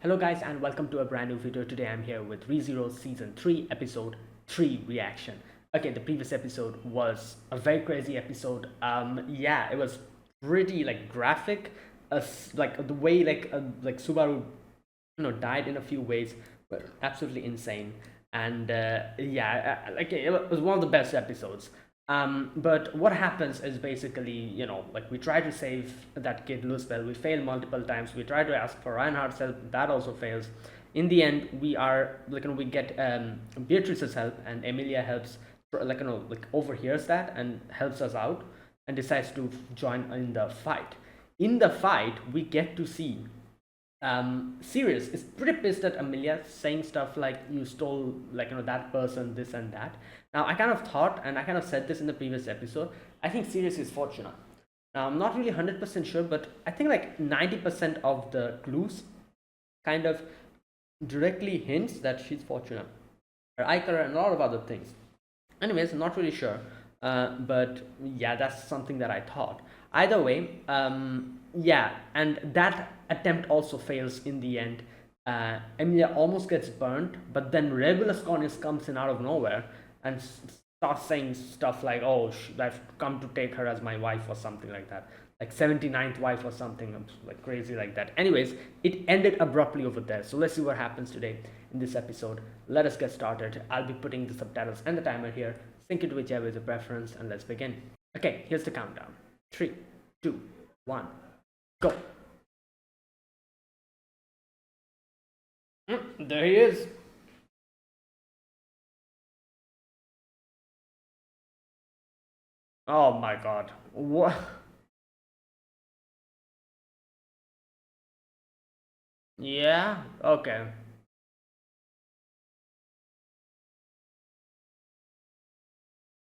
Hello guys and welcome to a brand new video. Today I'm here with ReZero Season 3 Episode 3 reaction. Okay, the previous episode was a very crazy episode. Yeah, it was pretty like graphic. Like the way like Subaru died in a few ways were absolutely insane. And yeah, like it was one of the best episodes. But what happens is basically, like we try to save that kid Luzbel, we fail multiple times. We try to ask for Reinhardt's help, that also fails. In the end, we are like, we get Beatrice's help, and Emilia helps, like overhears that and helps us out, and decides to join in the fight. In the fight, we get to see Sirius is pretty pissed at Amelia, saying stuff like you stole, like, that person, this and that. Now I kind of thought, and I kind of said this in the previous episode, I think Sirius is Fortuna. Now I'm not really 100% sure, but I think like 90% of the clues kind of directly hints that she's Fortuna, or Icar, and a lot of other things. Anyways, I'm not really sure, but yeah, that's something that I thought. Either way, yeah, and that attempt also fails in the end. Emilia almost gets burnt, but then Regulus Cornus comes in out of nowhere and starts saying stuff like, "Oh, I've come to take her as my wife," or something like that, like 79th wife or something like crazy like that. Anyways, it ended abruptly over there. So let's see what happens today in this episode. Let us get started. I'll be putting the subtitles and the timer here. Sync it whichever is your preference, and let's begin. Okay, here's the countdown. 3, 2, 1, go. There he is. Oh my god. What? Yeah, okay.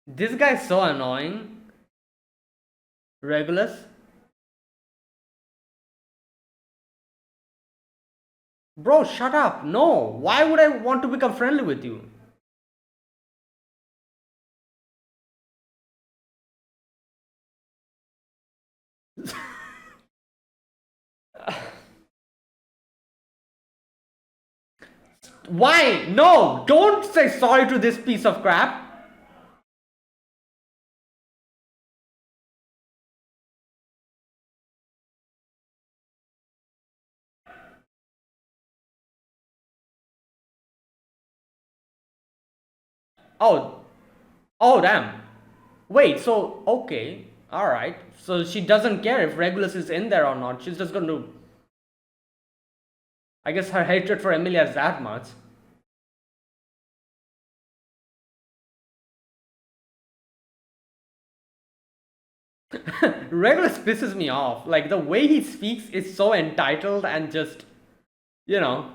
This guy's so annoying. Regulus. Bro, shut up. No. Why would I want to become friendly with you? Why? No. Don't say sorry to this piece of crap. Oh. Oh, damn. Wait, so, okay. Alright. So she doesn't care if Regulus is in there or not. She's just going to. I guess her hatred for Emilia is that much. Regulus pisses me off. Like, the way he speaks is so entitled and just, you know.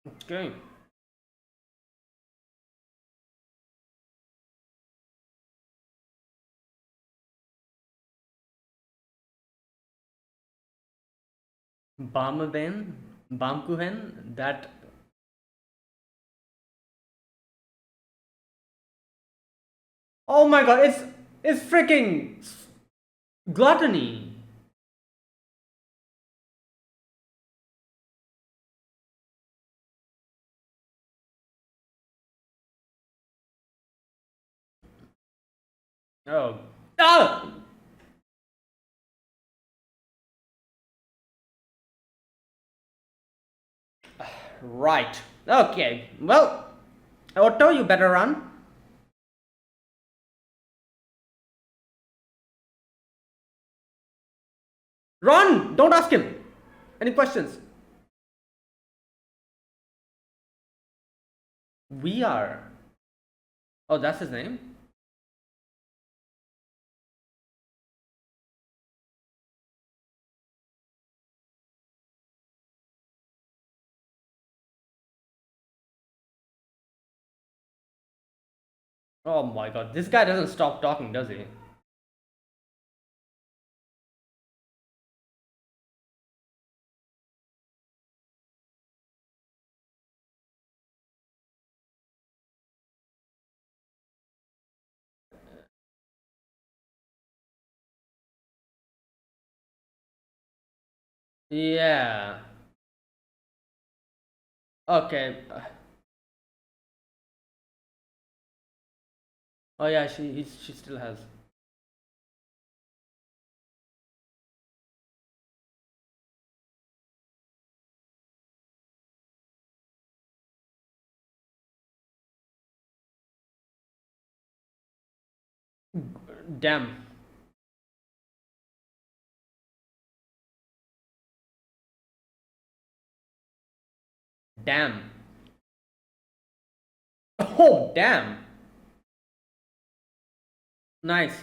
Okay. Bamaben? Bamkuhen? That. Oh my god, it's freaking gluttony. Oh. Ah! Right. Okay. Well, Otto, you better run. Run! Don't ask him. Any questions? We are. Oh, that's his name? Oh my god. This guy doesn't stop talking, does he? Yeah. Okay. Oh yeah, she still has. Damn. Damn. Oh damn. Nice.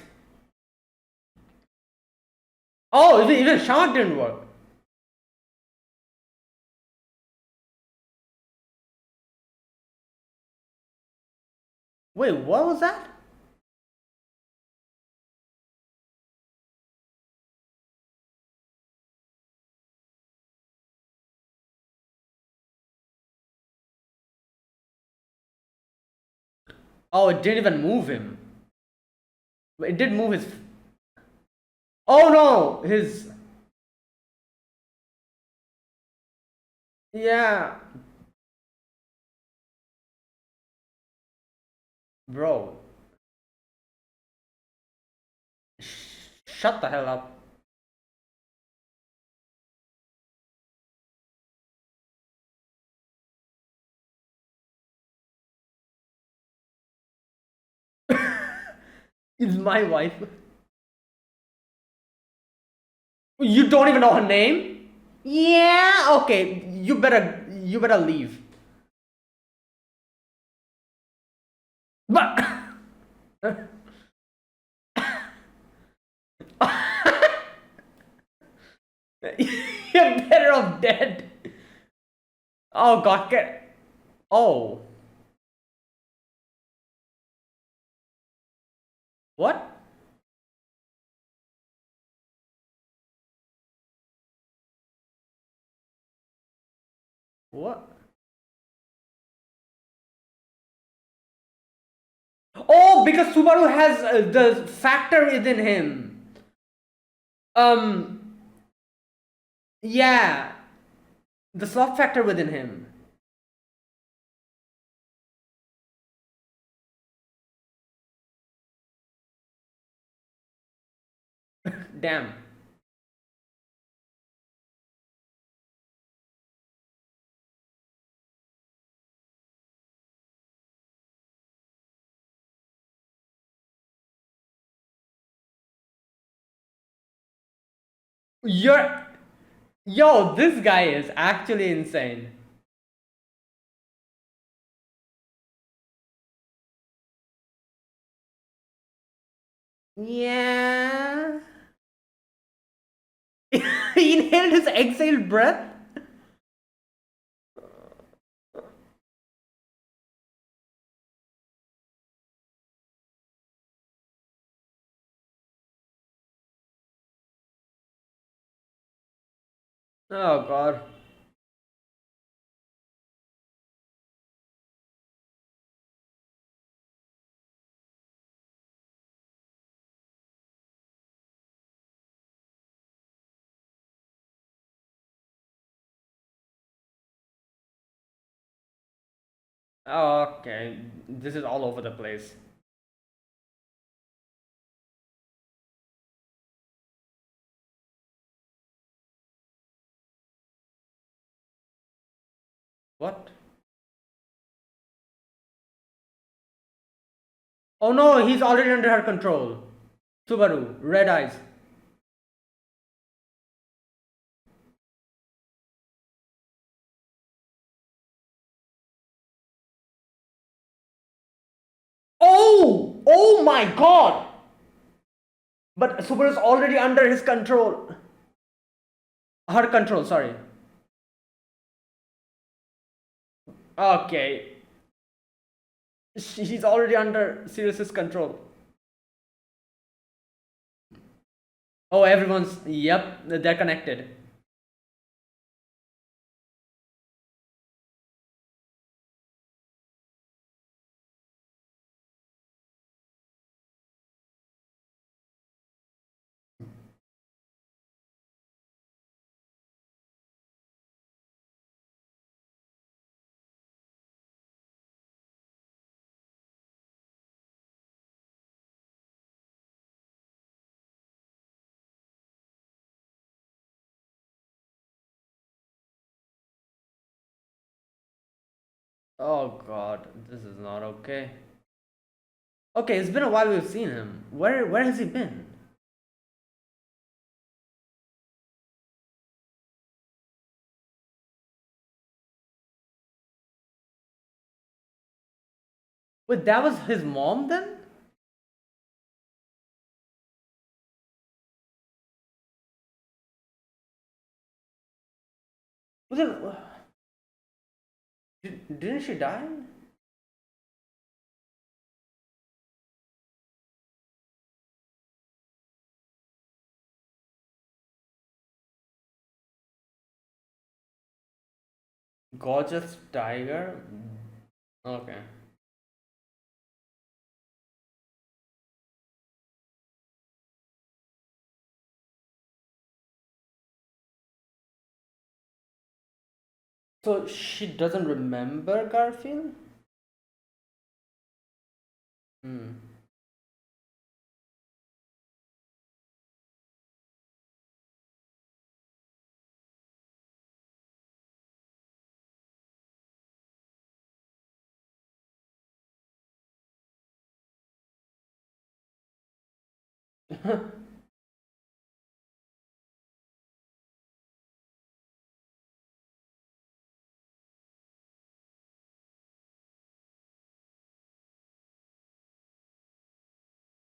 Oh, even Shark didn't work. Wait, what was that? Oh, it didn't even move him. It did move his. Oh no, his. Yeah, bro. Shut the hell up. Is my wife. You don't even know her name? Yeah, okay. You better leave. But you're better off dead. Oh god, get. Oh. What? What? Oh, because Subaru has the factor within him. Um, yeah, the soft factor within him. Damn. You're. Yo, this guy is actually insane. Yeah. He inhaled his exhaled breath? Oh god. Okay, this is all over the place. What? Oh no, he's already under her control. Subaru, red eyes. Oh! Oh my god! But Subaru's already under his control. Her control, sorry. Okay. He's already under Sirius's control. Oh, everyone's. Yep, they're connected. Oh god, this is not okay. Okay, it's been a while we've seen him. Where has he been? Wait, that was his mom then? Was didn't she die? Gorgeous tiger? Okay. So she doesn't remember Garfield? Hmm.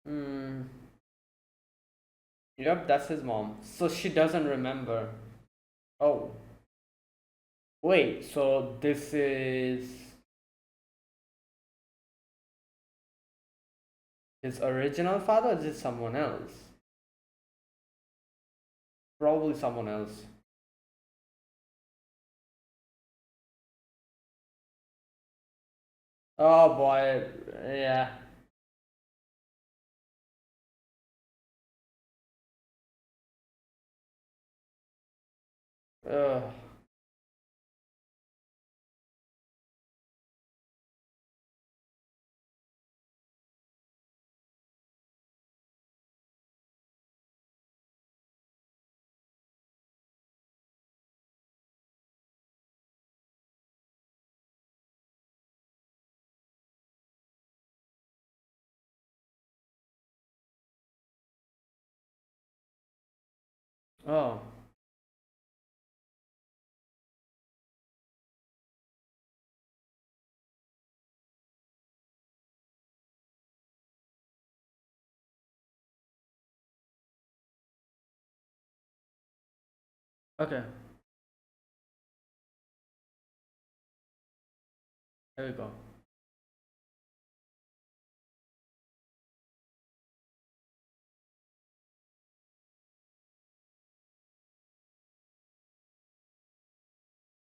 Hmm. Yep, that's his mom. So she doesn't remember. Oh. Wait, so this is his original father or is it someone else? Probably someone else. Oh boy, yeah. Ugh. Oh, okay. There we go.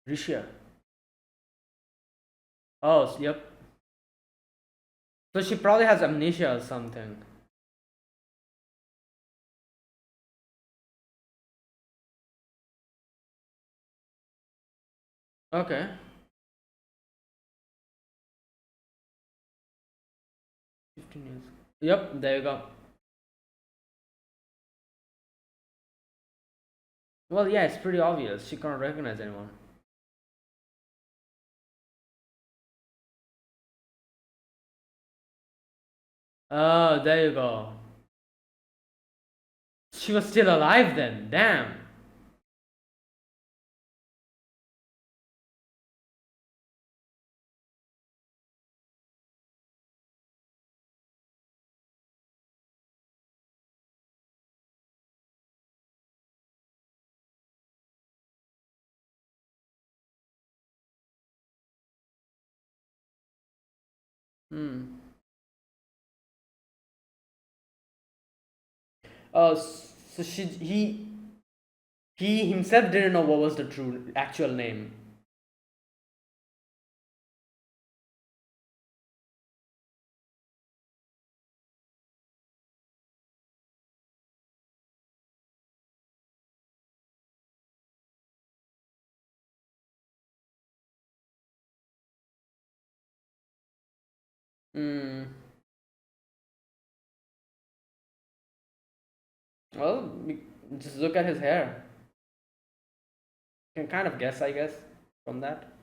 Risha. Oh, yep. So she probably has amnesia or something. Okay. 15 years. Yep, there you go. Well, yeah, it's pretty obvious. She can't recognize anyone. Oh, there you go. She was still alive then. Damn. Hmm. So he himself didn't know what was the true actual name. Hmm. Well, just look at his hair. You can kind of guess, I guess, from that.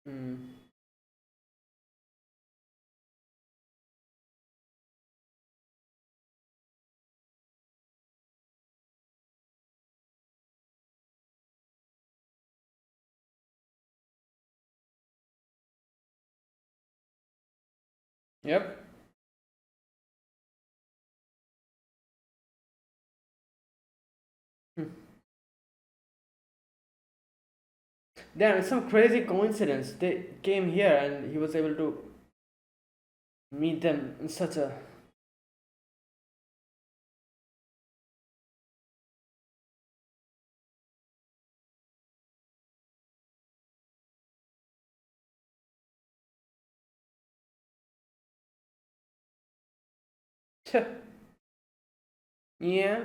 Hmm. Yep. Hmm. Damn, it's some crazy coincidence. They came here and he was able to meet them in such a. Yeah.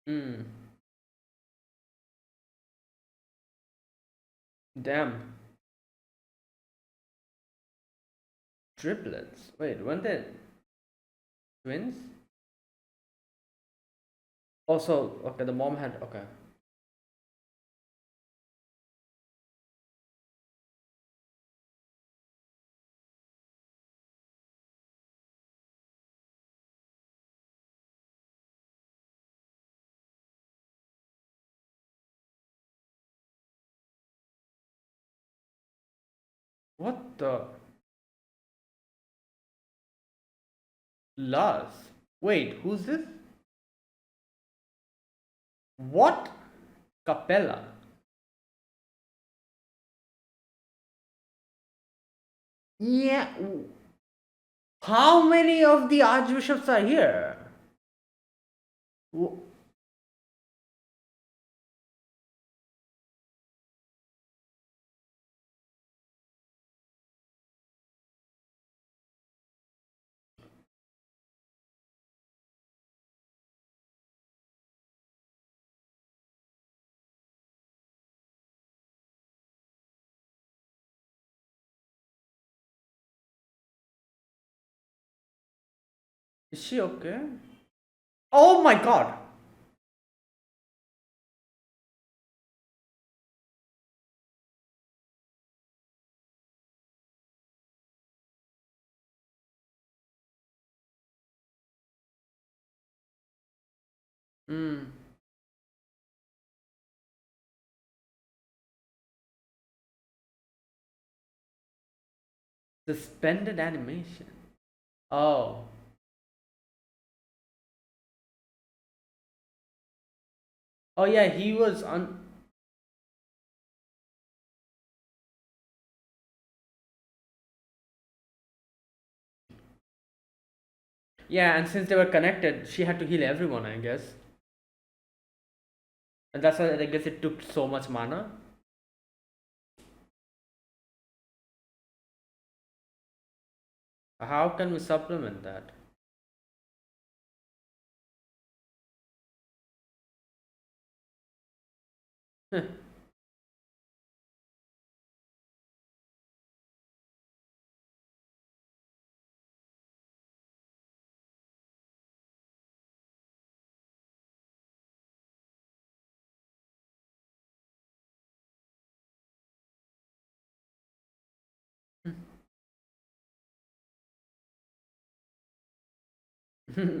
Hmm. Damn. Triplets. Wait, weren't they twins? Also, okay, the mom had. Okay. What the? Lars. Wait, who's this? What? Capella. Yeah. How many of the archbishops are here? W- Is she okay? Oh my god! Hmm. Suspended animation. Oh. Oh yeah, he was on. Yeah, and since they were connected, she had to heal everyone, I guess. And that's why I guess it took so much mana. How can we supplement that?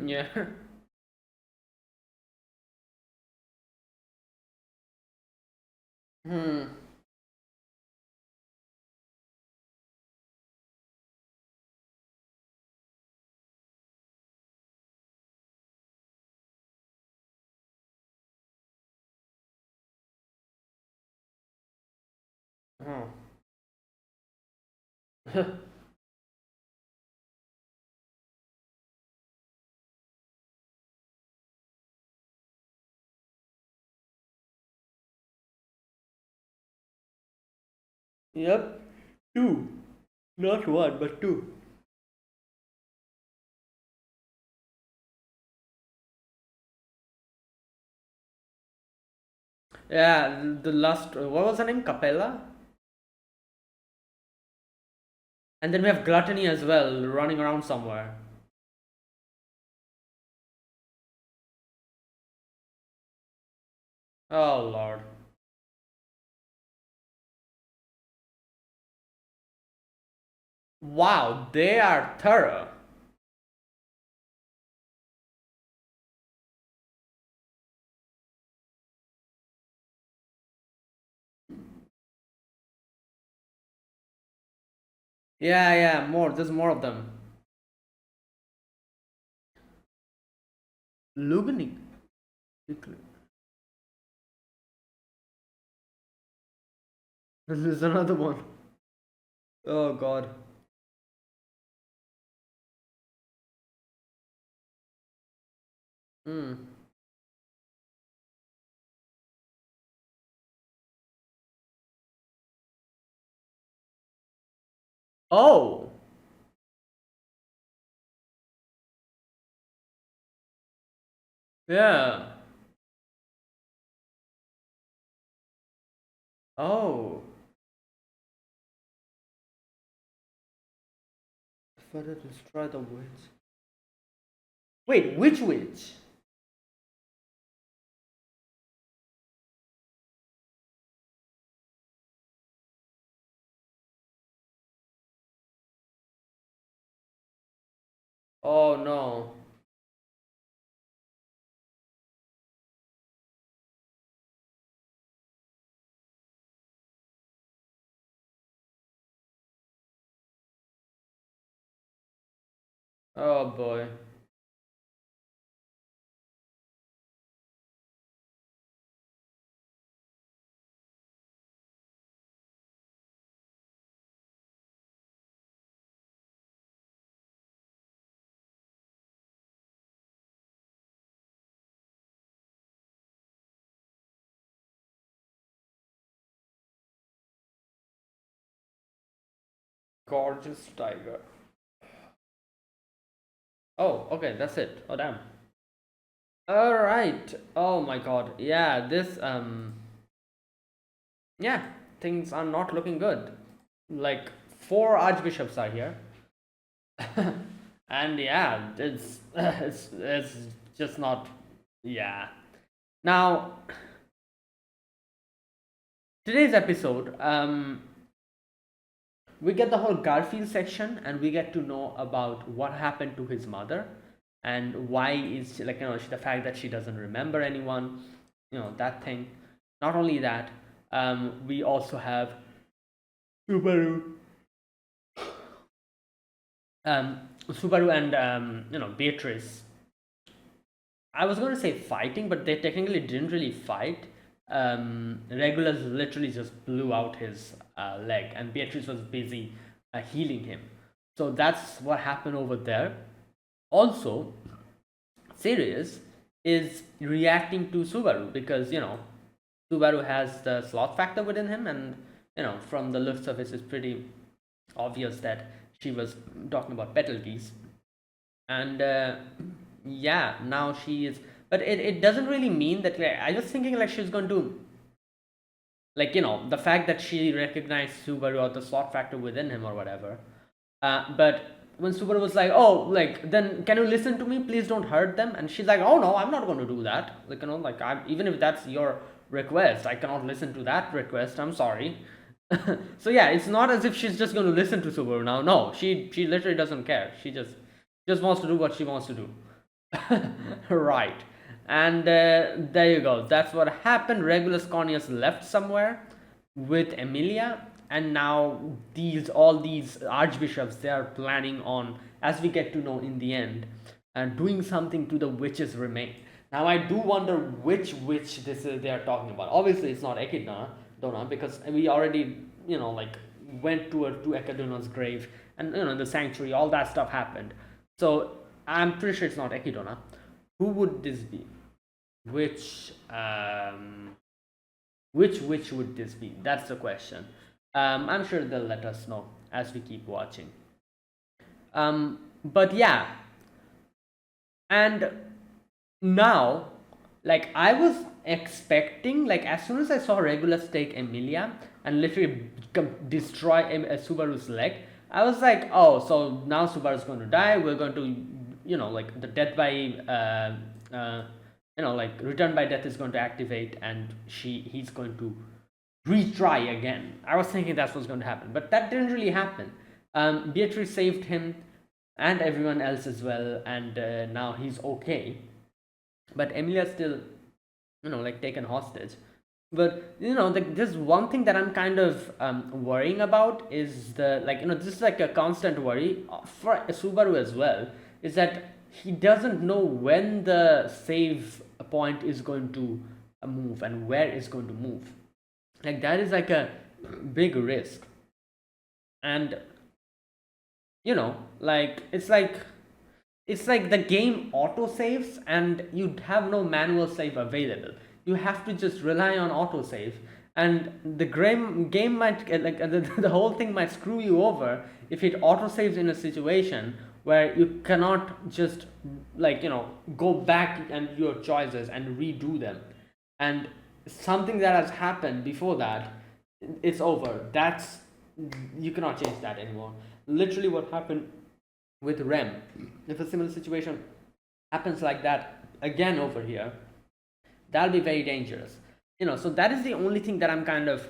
Yeah. Hmm. Oh. Yep. Two. Not one, but two. Yeah, the last. What was her name? Capella? And then we have Gluttony as well, running around somewhere. Oh lord. Wow, they are thorough. Yeah, yeah, more. There's more of them. Lugnik. There's another one. Oh god. Hmm. Oh. Yeah. Oh. Further destroy the witch. Wait, which witch? Oh no. Oh boy. Gorgeous tiger. Oh, okay, that's it. Oh, damn. All right. Oh my God. Yeah, yeah, things are not looking good. Like four archbishops are here, and yeah, it's just not. Yeah. Now today's episode, we get the whole Garfield section, and we get to know about what happened to his mother, and why is like the fact that she doesn't remember anyone, that thing. Not only that, we also have Subaru, Subaru and Beatrice. I was going to say fighting, but they technically didn't really fight. Regulus literally just blew out his leg, and Beatrice was busy healing him. So that's what happened over there. Also, Sirius is reacting to Subaru because Subaru has the sloth factor within him, and from the looks of it, it's pretty obvious that she was talking about Betelgeuse, and yeah, now she is. But it doesn't really mean that. Like, I was thinking like she's going to, like, the fact that she recognized Subaru or the slot factor within him or whatever. But when Subaru was like, oh, like, then can you listen to me? Please don't hurt them. And she's like, oh no, I'm not going to do that. Like, like, even if that's your request, I cannot listen to that request. I'm sorry. So yeah, it's not as if she's just going to listen to Subaru now. No, she literally doesn't care. She just wants to do what she wants to do. Right. And there you go. That's what happened. Regulus Cornelius left somewhere with Emilia, and now all these archbishops, they are planning on, as we get to know in the end, and doing something to the witches remain. Now I do wonder which witch this is they are talking about. Obviously, it's not Echidna, because we already like went to Echidna's grave, and the sanctuary, all that stuff happened. So I'm pretty sure it's not Echidna. Who would this be? Which witch would this be? That's the question. I'm sure they'll let us know as we keep watching. But yeah, and now, like, I was expecting, like, as soon as I saw Regulus take Emilia and literally destroy Subaru's leg, I was like, oh, so now Subaru's going to die. We're going to, like, the death by like return by death is going to activate, and he's going to retry again. I was thinking that's what's going to happen, but that didn't really happen. Beatrice saved him and everyone else as well, and now he's okay. But Emilia's still, like, taken hostage. But there's one thing that I'm kind of worrying about is this is like a constant worry for Subaru as well, is that he doesn't know when the save point is going to move and where it's going to move. Like, that is like a big risk. And like, it's like the game auto saves and you have no manual save available. You have to just rely on autosave, and the game might like the whole thing might screw you over if it autosaves in a situation where you cannot just, like, go back and your choices and redo them. And something that has happened before that, it's over. That's, you cannot change that anymore. Literally what happened with Rem, if a similar situation happens like that again over here, that'll be very dangerous. So that is the only thing that I'm kind of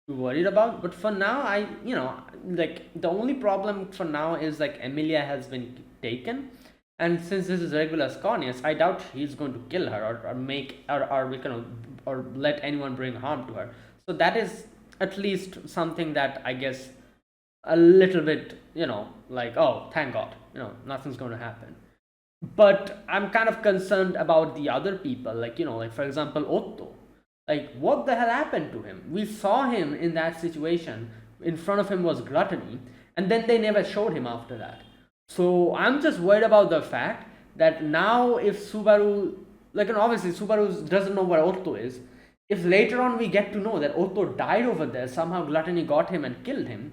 worried about. But for now, I like, the only problem for now is, like, Emilia has been taken, and since this is Regulus Cornelius, I doubt he's going to kill her or make or we can or let anyone bring harm to her. So that is at least something that I guess a little bit, like, oh, thank God, nothing's going to happen. But I'm kind of concerned about the other people, like, like, for example, Otto. Like, what the hell happened to him? We saw him in that situation. In front of him was Gluttony, and then they never showed him after that. So I'm just worried about the fact that now if Subaru, like, and obviously Subaru doesn't know where Otto is. If later on we get to know that Otto died over there, somehow Gluttony got him and killed him,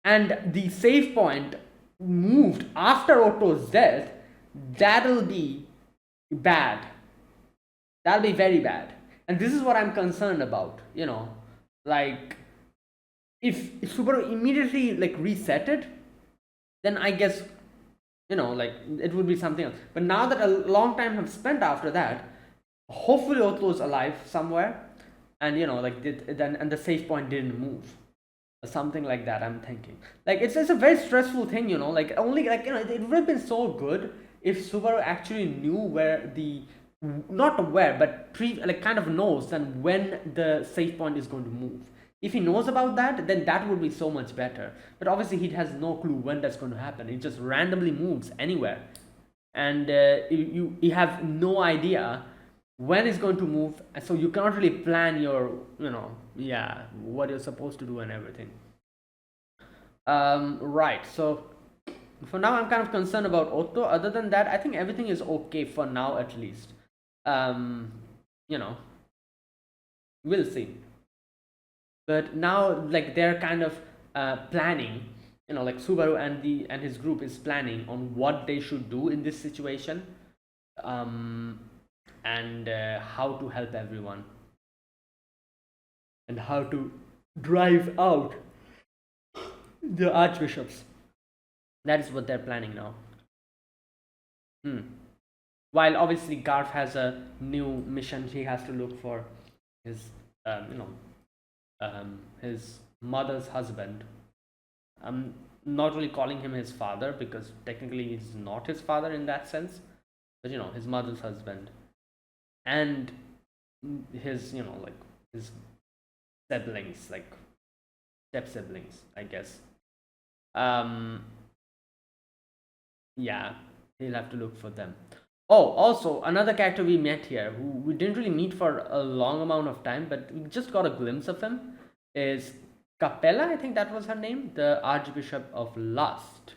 and the save point moved after Otto's death, that'll be bad. That'll be very bad. And this is what I'm concerned about, like if Subaru immediately like reset it, then I guess like it would be something else. But now that a long time have spent after that, hopefully Otto's alive somewhere, and like then and the save point didn't move, or something like that. I'm thinking like it's a very stressful thing, like only like it would have been so good if Subaru actually knew where the not where but like kind of knows then when the save point is going to move. If he knows about that, then that would be so much better. But obviously he has no clue when that's going to happen. It just randomly moves anywhere, and you have no idea when it's going to move, so you cannot really plan your what you're supposed to do and everything. Right, so for now I'm kind of concerned about Otto. Other than that, I think everything is okay for now, at least. You know we'll see. But now like they're kind of planning, like Subaru and his group is planning on what they should do in this situation, um and how to help everyone, and how to drive out the archbishops. That is what they're planning now. Hmm. While obviously Garth has a new mission, he has to look for his his mother's husband. I'm not really calling him his father because technically he's not his father in that sense, but his mother's husband, and his like his siblings, like step siblings, I guess. Um, yeah, he'll have to look for them. Oh, also another character we met here, who we didn't really meet for a long amount of time, but we just got a glimpse of him, is Capella. I think that was her name, the Archbishop of Lust.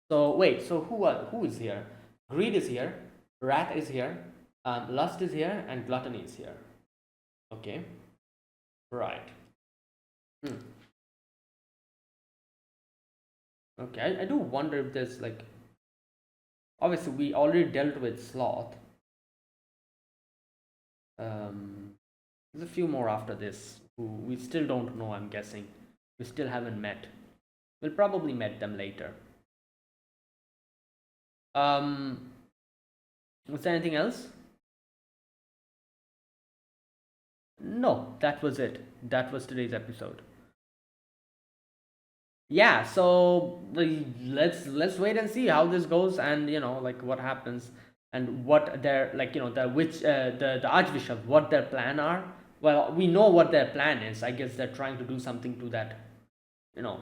So wait, so who is here? Greed is here, Wrath is here, Lust is here, and Gluttony is here. Okay, right. Hmm. Okay, I do wonder if there's like, obviously we already dealt with Sloth. There's a few more after this who we still don't know. I'm guessing we still haven't met. We'll probably met them later. Was there anything else? No, that was it. That was today's episode. Yeah, so let's wait and see how this goes, and like what happens, and what their like the witch the archbishop, what their plan are. Well, we know what their plan is. I guess they're trying to do something to that, to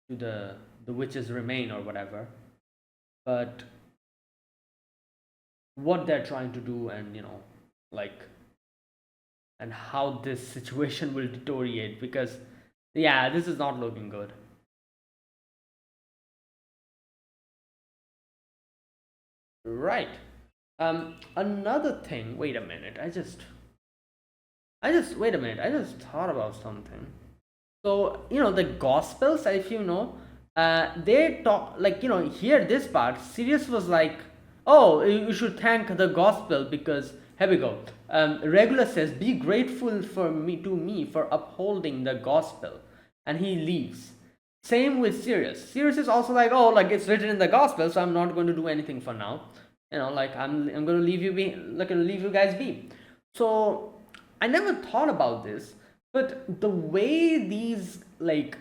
the witches remain or whatever. But what they're trying to do, and like, and how this situation will deteriorate, because yeah, this is not looking good. Right. Another thing. Wait a minute. Wait a minute. I just thought about something. So the Gospels, if they talk like here this part. Sirius was like, oh, you should thank the Gospel because here we go. Regulus says, be grateful for me for upholding the Gospel, and he leaves. Same with Sirius. Sirius is also like, oh, like it's written in the Gospel, so I'm not going to do anything for now. Like I'm going to leave you be, like leave you guys be. So I never thought about this, but the way these like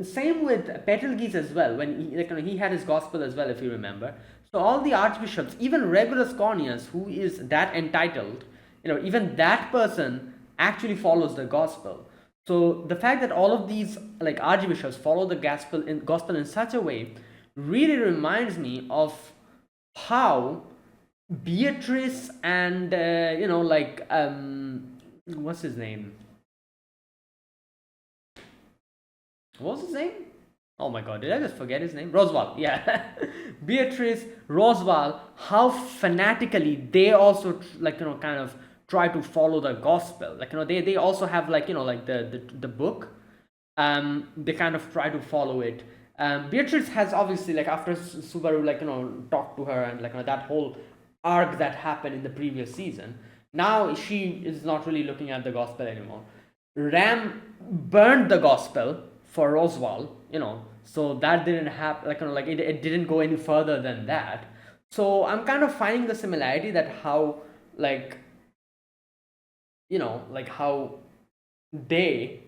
same with Petelgeuse as well, when he had his Gospel as well, if you remember. So all the archbishops, even Regulus Cornelius, who is that entitled, even that person actually follows the Gospel. So the fact that all of these like archbishops follow the gospel in such a way really reminds me of how Beatrice and like what's his name? What was his name? Oh my god, did I just forget his name? Roswal, yeah. Beatrice, Roswal, how fanatically they also like kind of try to follow the gospel. Like they also have like like the book, they kind of try to follow it. Beatrice has obviously, like, after Subaru, like, talked to her, and like, that whole arc that happened in the previous season, now she is not really looking at the gospel anymore. Ram burned the gospel for Roswaal, so that didn't happen. Like, it didn't go any further than that. So I'm kind of finding the similarity that how, like, like how they,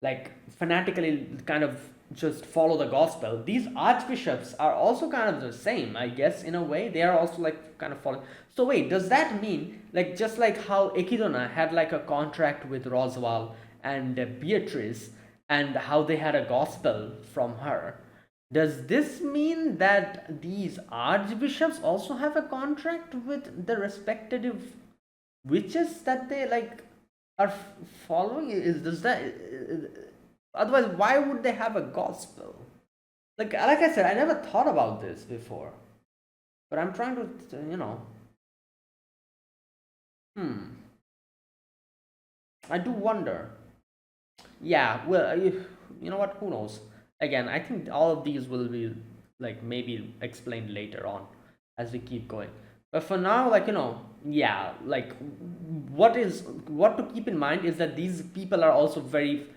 like, fanatically kind of just follow the gospel. These archbishops are also kind of the same, I guess, in a way. They are also like kind of following. So wait, does that mean, like, just like how Echidna had like a contract with Roswaal and Beatrice, and how they had a gospel from her, does this mean that these archbishops also have a contract with the respective witches that they, like, are following? Is does that otherwise why would they have a gospel? Like I said, I never thought about this before, but I'm trying to, hmm I do wonder. Yeah, well, you know what, who knows. Again, I think all of these will be, like, maybe explained later on as we keep going. But for now, like, yeah, like, what to keep in mind is that these people are also very,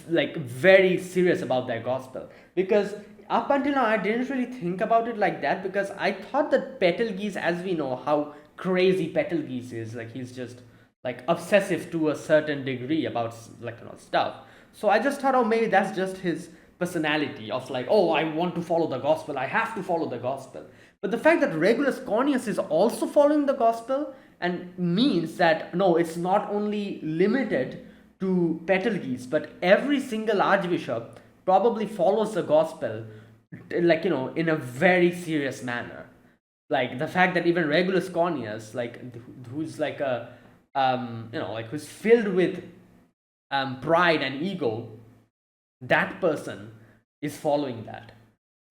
like, very serious about their gospel. Because up until now, I didn't really think about it like that, because I thought that Betelgeuse, as we know how crazy Betelgeuse is, like, he's just, like, obsessive to a certain degree about, like, stuff. So I just thought, oh, maybe that's just his personality of, like, oh, I want to follow the gospel, I have to follow the gospel. But the fact that Regulus Cornelius is also following the gospel, and means that no, it's not only limited to Betelgeuse, but every single archbishop probably follows the gospel, like, in a very serious manner. Like the fact that even Regulus Cornelius, like, who's like a like, who's filled with pride and ego, that person is following that.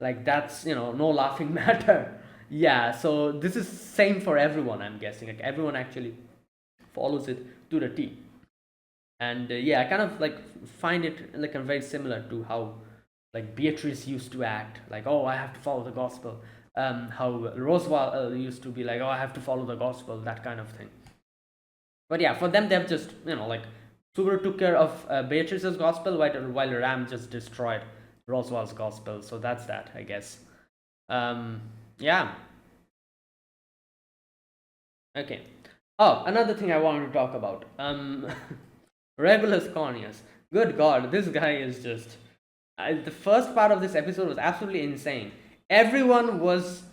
Like, that's, no laughing matter. Yeah, so this is same for everyone, I'm guessing. Like, everyone actually follows it to the T. And yeah, I kind of, like, find it like a very similar to how, like, Beatrice used to act, like, oh, I have to follow the gospel. How Roswaal used to be like, oh, I have to follow the gospel, that kind of thing. But yeah, for them, they've just, like, Subaru took care of Beatrice's gospel, while Ram just destroyed Roswaal's gospel. So that's that, I guess. Yeah. Okay. Oh, another thing I wanted to talk about. Regulus Cornelius. Good God, this guy is just. The first part of this episode was absolutely insane. Everyone was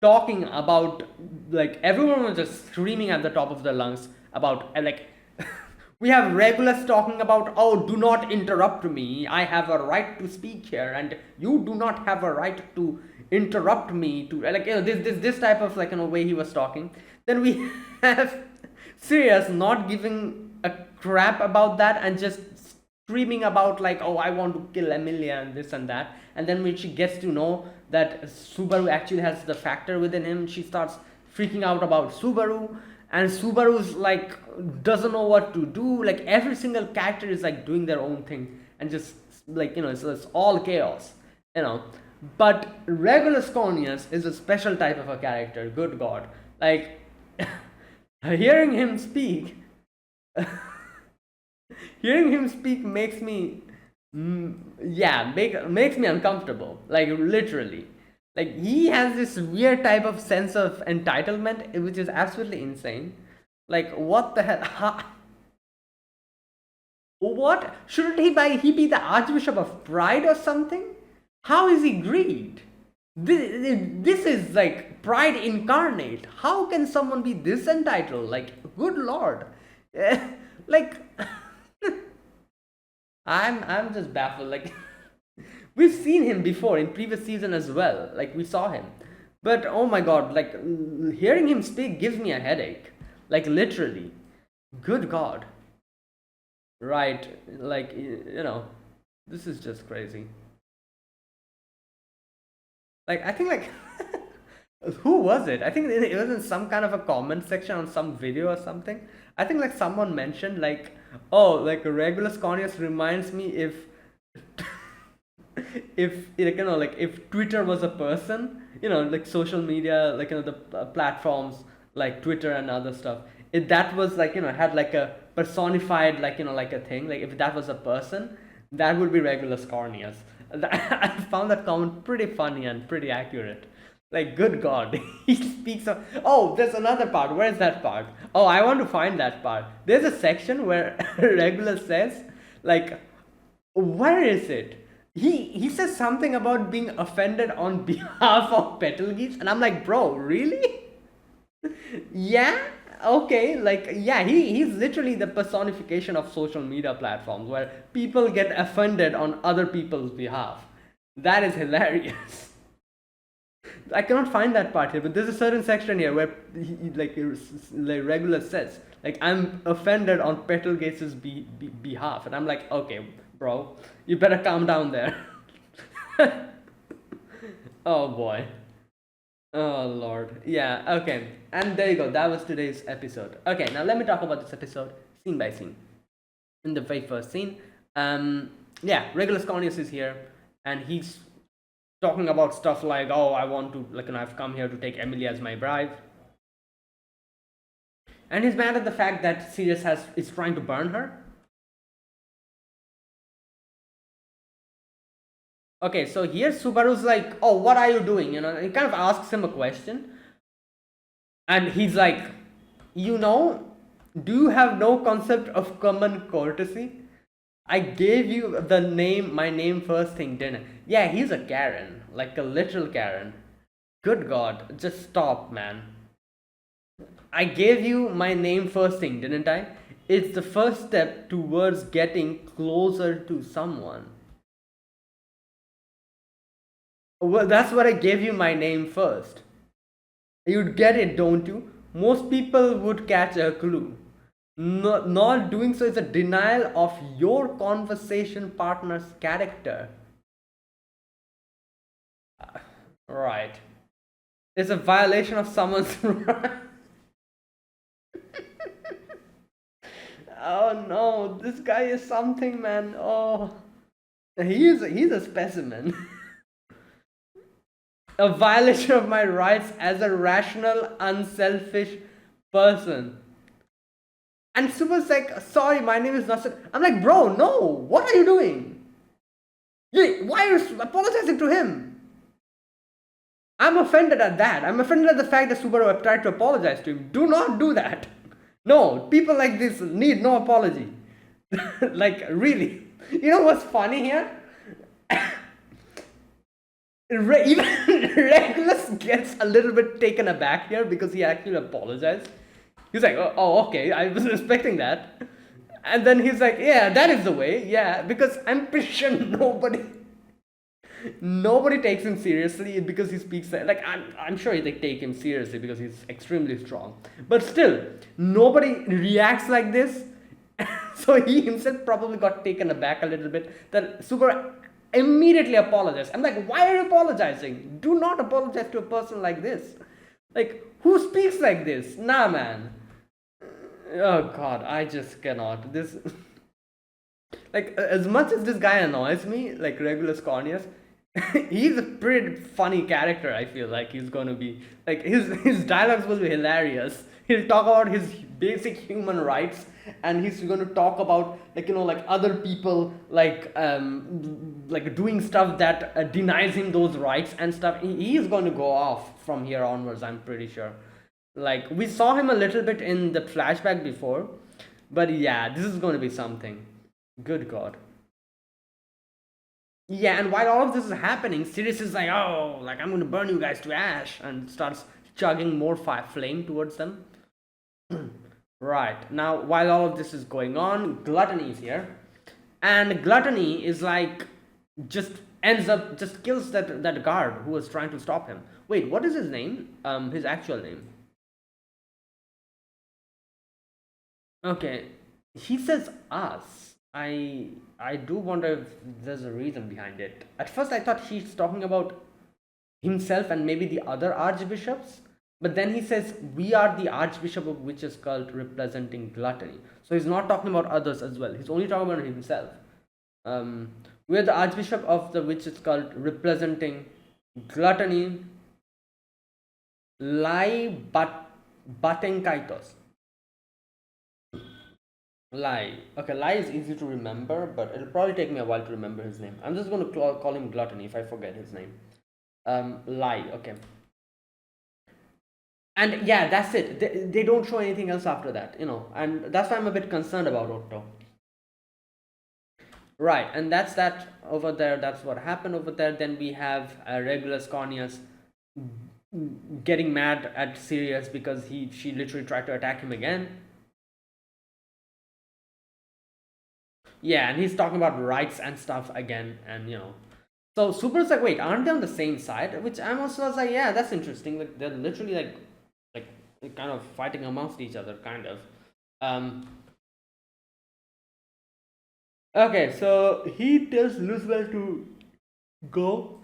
talking about, like, everyone was just screaming at the top of their lungs about, like, we have Regulus talking about, oh, do not interrupt me, I have a right to speak here, and you do not have a right to interrupt me, to, like, this type of, like, way he was talking. Then we have Sirius not giving a crap about that, and just screaming about, like, oh, I want to kill Emilia and this and that. And then when she gets to know that Subaru actually has the factor within him, she starts freaking out about Subaru, and Subaru's, like, doesn't know what to do. Like, every single character is, like, doing their own thing, and just, like, it's all chaos, but Regulus Cornelius is a special type of a character. Good God, like, hearing him speak makes me, makes me uncomfortable, like, literally. Like, he has this weird type of sense of entitlement, which is absolutely insane. Like, what the hell? What? Shouldn't he be the Archbishop of Pride or something? How is he greed? This is, like, pride incarnate. How can someone be this entitled? Like, good Lord. Like, I'm just baffled. Like, we've seen him before in previous season as well. Like, we saw him. But oh my God, like, hearing him speak gives me a headache. Like, literally. Good God. Right. Like, this is just crazy. Like, I think, like, who was it? I think it was in some kind of a comment section on some video or something. I think, like, someone mentioned, like, oh, like, Regulus Cornelius reminds me if if like if Twitter was a person, like social media, like the platforms like Twitter and other stuff, if that was like had like a personified like like a thing, like if that was a person, that would be Regulus Corneas. I found that comment pretty funny and pretty accurate. Like, good God, he speaks of. Oh, there's another part. Where is that part? Oh, I want to find that part. There's a section where Regulus says, like, where is it? He says something about being offended on behalf of Betelgeuse, and I'm like, bro, really? Yeah, okay, like yeah, he's literally the personification of social media platforms where people get offended on other people's behalf. That is hilarious. I cannot find that part here, but there's a certain section here where like regular says, like, I'm offended on Betelgeuse's behalf, and I'm like, okay, bro, you better calm down there. Oh boy. Oh lord. Yeah, okay. And there you go. That was today's episode. Okay, now let me talk about this episode scene by scene. In the very first scene, yeah, Regulus Corneus is here, and he's talking about stuff like, oh, I want to, like, I've come here to take Emily as my bride. And he's mad at the fact that Sirius is trying to burn her. Okay, so here Subaru's like, oh, what are you doing? He kind of asks him a question. And he's like, do you have no concept of common courtesy? I gave you my name first thing, didn't I? Yeah, he's a Karen, like a literal Karen. Good God, just stop, man. I gave you my name first thing, didn't I? It's the first step towards getting closer to someone. Well, that's what I gave you my name first. You'd get it, don't you? Most people would catch a clue. Not doing so is a denial of your conversation partner's character. Right. It's a violation of someone's right. Oh no, this guy is something, man. Oh, he's a specimen. A violation of my rights as a rational, unselfish person. And Super's like, sorry, my name is Nasser. I'm like, bro, no, what are you doing? Why are you apologizing to him? I'm offended at that. I'm offended at the fact that Subaru tried to apologize to him. Do not do that. No, people like this need no apology. Like, really. You know what's funny here? Even Regulus gets a little bit taken aback here because he actually apologized. He's like, oh, okay, I was expecting that. And then he's like, yeah, that is the way, yeah, because I'm pretty sure nobody takes him seriously because he speaks like, I'm sure they take him seriously because he's extremely strong. But still, nobody reacts like this. So he himself probably got taken aback a little bit that Super immediately apologized. I'm like, why are you apologizing? Do not apologize to a person like this. Like, who speaks like this? Nah, man. Oh god, I just cannot. This like, as much as this guy annoys me, like Regulus Corneus, he's a pretty funny character. I feel like he's going to be like, his dialogues will be hilarious. He'll talk about his basic human rights, and he's going to talk about like other people like doing stuff that denies him those rights and stuff. He's going to go off from here onwards, I'm pretty sure. Like, we saw him a little bit in the flashback before, but yeah, this is going to be something. Good God. Yeah, and while all of this is happening, Sirius is like, oh, like, I'm going to burn you guys to ash, and starts chugging more flame towards them. Right, now, while all of this is going on, Gluttony is here, and Gluttony is like, just kills that guard who was trying to stop him. Wait, what is his name? His actual name. Okay, he says us. I do wonder if there's a reason behind it. At first, I thought he's talking about himself and maybe the other archbishops, but then he says we are the archbishop of Witches' Cult representing Gluttony. So he's not talking about others as well. He's only talking about himself. where the Archbishop of the Witches cult representing gluttony, Lai Batenkaitos. Lai. Okay, Lai is easy to remember, but it'll probably take me a while to remember his name. I'm just going to call him Gluttony if I forget his name. Lai. Okay. And yeah, that's it. They don't show anything else after that, and that's why I'm a bit concerned about Otto. Right, and that's that over there. That's what happened over there. Then we have Regulus Cornelius getting mad at Sirius because she literally tried to attack him again. Yeah, and he's talking about rights and stuff again, and so Super's like, wait, aren't they on the same side? Which I'm also was like, yeah, that's interesting. Like they're literally like kind of fighting amongst each other, kind of. Okay, so he tells Luzbel to go,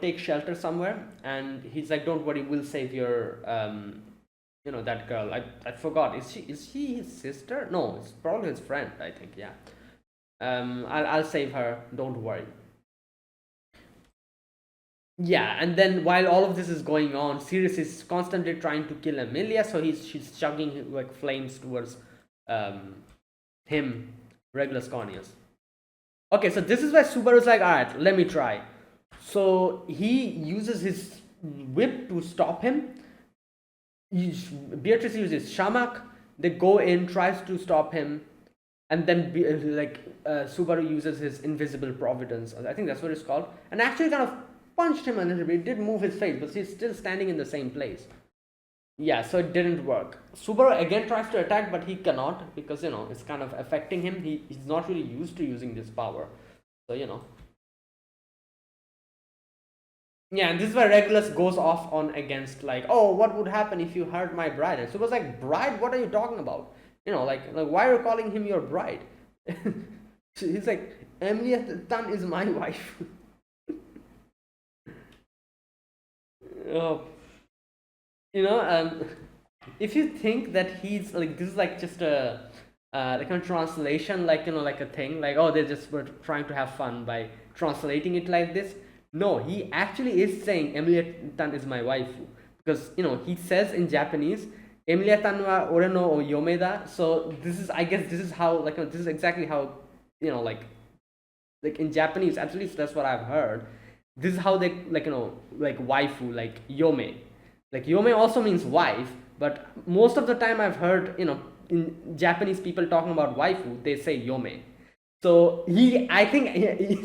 take shelter somewhere, and he's like, don't worry, we'll save your that girl. I forgot. Is she his sister? No, it's probably his friend, I think. Yeah. I'll save her, don't worry. Yeah, and then while all of this is going on, Sirius is constantly trying to kill Emilia, so she's chugging like flames towards him, Regulus Cornelius. Okay, so this is where Subaru's like, alright, let me try. So he uses his whip to stop him. Beatrice uses Shamak. They go in, tries to stop him, and then Subaru uses his invisible providence. I think that's what it's called, and actually kind of punched him a little bit. It did move his face, but he's still standing in the same place. Yeah, so it didn't work. Subaru again tries to attack, but he cannot because it's kind of affecting him. He's not really used to using this power, so Yeah, and this is where Regulus goes off on against like, oh, what would happen if you hurt my bride? And Subaru's like, bride? What are you talking about? Like why are you calling him your bride? He's like, Emilia Tan is my wife. Oh, if you think that he's like, this is like just a like a translation, like like a thing, like, oh, they just were trying to have fun by translating it like this. No, he actually is saying Emilia Tan is my wife, because he says in Japanese, Emilia Tan wa ore no yomeda. So this is, I guess, this is how this is exactly how like in Japanese, at least that's what I've heard. This is how they like waifu, like yome. Like yome also means wife, but most of the time I've heard in Japanese people talking about waifu, they say yome. So I think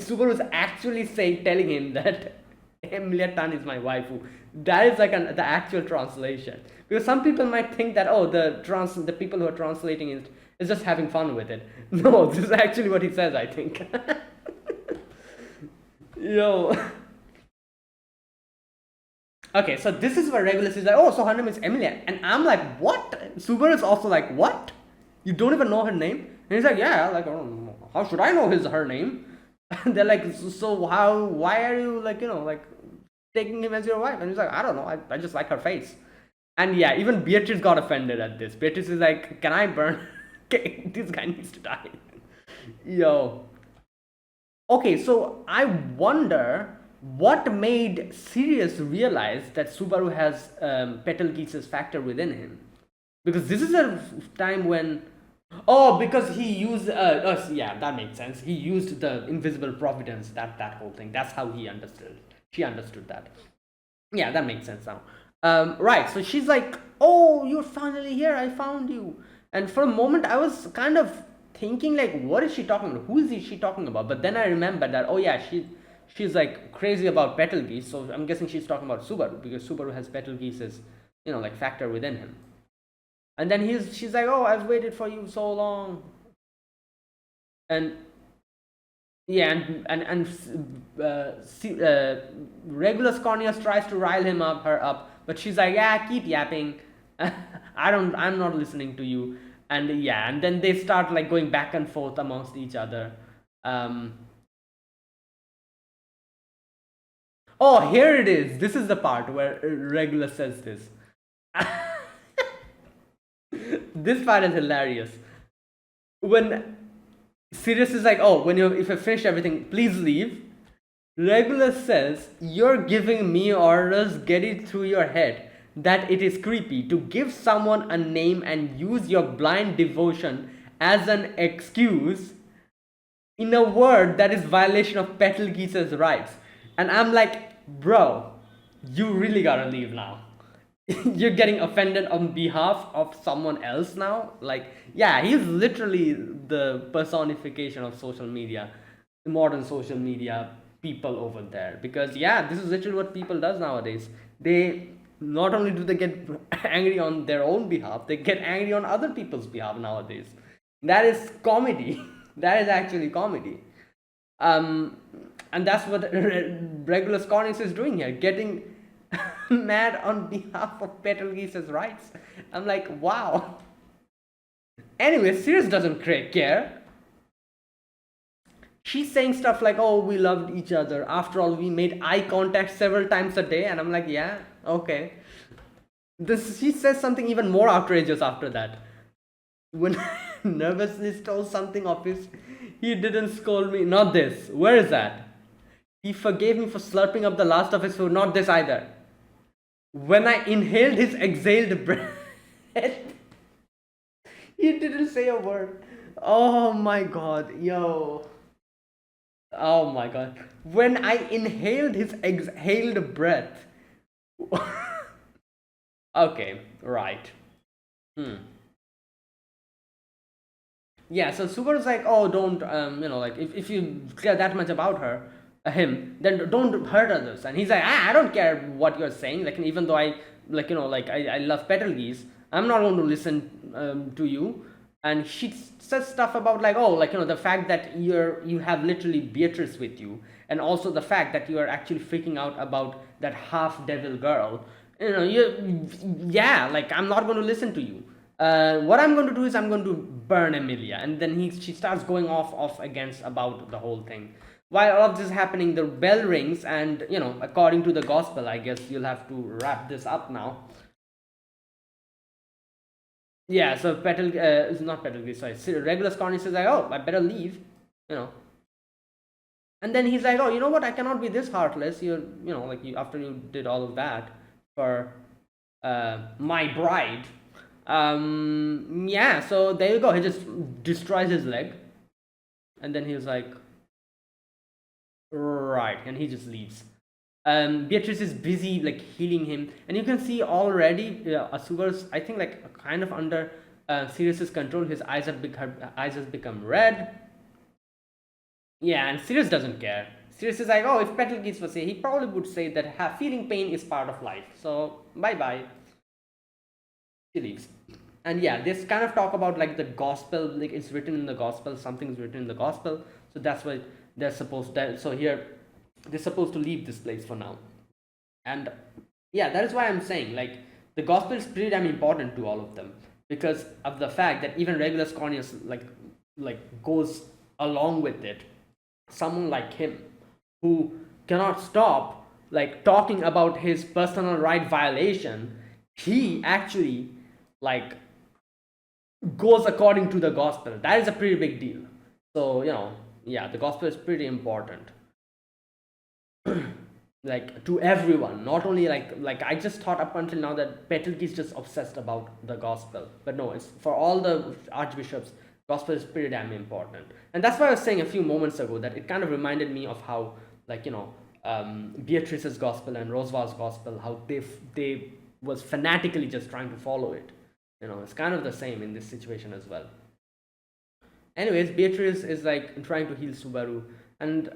Subaru is actually telling him that Emilia Tan is my waifu. That is like the actual translation, because some people might think that, oh, the people who are translating it is just having fun with it. No, this is actually what he says, I think. Yo. Okay, so this is where Regulus is like, oh, so her name is Emilia. And I'm like, what? Subaru is also like, what? You don't even know her name? And he's like, yeah, like, how should I know her name? And they're like, so why are you like, taking him as your wife? And he's like, I don't know, I just like her face. And yeah, even Beatrice got offended at this. Beatrice is like, can I burn? This guy needs to die. Yo. Okay, so I wonder what made Sirius realize that Subaru has Betelgeuse factor within him, because this is a time when, oh, because he used yeah, that makes sense. He used the invisible providence, that whole thing. That's how he understood. She understood that. Yeah, that makes sense now. Right, so she's like, oh, you're finally here. I found you. And for a moment, I was kind of thinking like, what is she talking about? Who is she talking about? But then I remembered that, oh yeah, she's like crazy about Betelgeuse, so I'm guessing she's talking about Subaru, because Subaru has Betelgeuse's like factor within him. And then she's like, oh, I've waited for you so long. And yeah, and Regulus Cornelius tries to rile her up, but she's like, yeah, keep yapping. I'm not listening to you. And yeah, and then they start like going back and forth amongst each other. Oh, here it is. This is the part where Regulus says this. This part is hilarious. When Sirius is like, oh, when you if I finish everything, please leave. Regulus says, you're giving me orders, get it through your head that it is creepy to give someone a name and use your blind devotion as an excuse in a word that is violation of Betelgeuse's rights. And I'm like, bro, you really gotta leave now. You're getting offended on behalf of someone else now. Like, yeah, he's literally the personification of social media, modern social media people over there. Because yeah, this is literally what people does nowadays. They not only do they get angry on their own behalf, they get angry on other people's behalf nowadays. That is comedy. That is actually comedy. um and that's what Regulus Cornix is doing here, getting mad on behalf of Betelgeuse's rights. I'm like, wow. Anyway, Sirius doesn't care. She's saying stuff like, oh, we loved each other, after all we made eye contact several times a day. And I'm like, yeah, okay. This She says something even more outrageous after that. When nervously stole something of his, he didn't scold me. Not this. Where is that? He forgave me for slurping up the last of his food. Not this either. When I inhaled his exhaled breath, he didn't say a word. Oh my god, yo. Oh my god. When I inhaled his exhaled breath. Okay, right. Yeah, so Subaru's like, oh, don't, like, if you care that much about her, him, then don't hurt others. And he's like, I don't care what you're saying. Like, even though I, like, I love Betelgeuse, I'm not going to listen to you. And she says stuff about like, oh, like, the fact that you have literally Beatrice with you, and also the fact that you are actually freaking out about that half devil girl. Yeah, like, I'm not going to listen to you. What I'm going to do is I'm going to burn Emilia. And then she starts going off against about the whole thing. While all of this is happening, the bell rings, and according to the gospel, I guess you'll have to wrap this up now. Yeah, so it's not Betelgeuse, sorry. Regulus Cornix is like, oh, I better leave, you know. And then he's like, oh, you know what? I cannot be this heartless. Like, after you did all of that for my bride. Yeah, so there you go. He just destroys his leg. And then he was like, right. And he just leaves. Beatrice is busy like healing him, and you can see already Asuver's, I think, like kind of under Sirius's control. His eyes have become red. Yeah, and Sirius doesn't care. Sirius is like, oh, if Betelgeuse was here, he probably would say that feeling pain is part of life. So bye bye. She leaves. And yeah, this kind of talk about like the gospel, like it's written in the gospel, something's written in the gospel. So that's why they're supposed to. So here they're supposed to leave this place for now. And yeah, that is why I'm saying like the gospel is pretty damn important to all of them, because of the fact that even Regulus Cornelius like goes along with it. Someone like him who cannot stop like talking about his personal right violation, he actually like goes according to the gospel. That is a pretty big deal. So yeah, the gospel is pretty important. Like to everyone, not only like I just thought up until now that Betelgeuse is just obsessed about the gospel, but no, it's for all the archbishops. Gospel is pretty damn important, and that's why I was saying a few moments ago that it kind of reminded me of how like Beatrice's gospel and Rosvar's gospel, how they was fanatically just trying to follow it. It's kind of the same in this situation as well. Anyways, Beatrice is like trying to heal Subaru, and